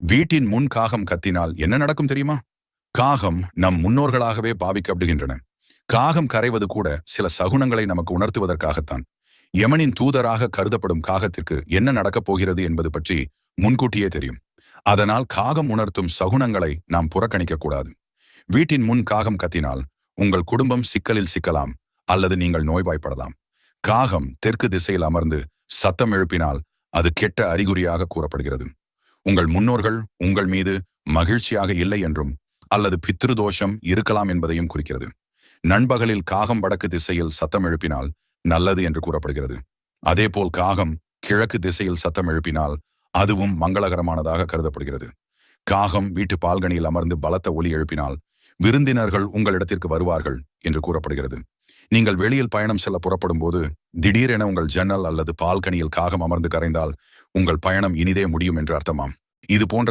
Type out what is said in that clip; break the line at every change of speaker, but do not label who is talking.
வீட்டின் முன் காகம் கத்தினால் என்ன நடக்கும் தெரியுமா? காகம் நம் முன்னோர்களாகவே பாவிக்கப்படுகின்றன. காகம் கரைவது கூட சில சகுனங்களை நமக்கு உணர்த்துவதற்காகத்தான். யமனின் தூதராக கருதப்படும் காகத்திற்கு என்ன நடக்கப் போகிறது என்பது பற்றி முன்கூட்டியே தெரியும். அதனால் காகம் உணர்த்தும் சகுனங்களை நாம் புறக்கணிக்க கூடாது. வீட்டின் முன் காகம் கத்தினால் உங்கள் குடும்பம் சிக்கலில் சிக்கலாம் அல்லது நீங்கள் நோய்வாய்ப்படலாம். காகம் தெற்கு திசையில் அமர்ந்து சத்தம் எழுப்பினால் அது கெட்ட அறிகுறியாக கூறப்படுகிறது. உங்கள் முன்னோர்கள் உங்கள் மீது மகிழ்ச்சியாக இல்லை என்றும் அல்லது பித்ருதோஷம் இருக்கலாம் என்பதையும் குறிக்கிறது. நண்பகலில் காகம் வடக்கு திசையில் சத்தம் எழுப்பினால் நல்லது என்று கூறப்படுகிறது. அதேபோல் காகம் கிழக்கு திசையில் சத்தம் எழுப்பினால் அதுவும் மங்களகரமானதாக கருதப்படுகிறது. காகம் வீட்டு பால்கனியில் அமர்ந்து பலத்த ஒலி எழுப்பினால் விருந்தினர்கள் உங்களிடத்திற்கு வருவார்கள் என்று கூறப்படுகிறது. நீங்கள் வெளியில் பயணம் செல்ல புறப்படும் போது திடீரென உங்கள் ஜன்னல் அல்லது பால்கனியில் காகம் அமர்ந்து கரைந்தால் உங்கள் பயணம் இனிதே முடியும் என்று அர்த்தமாம். இது போன்ற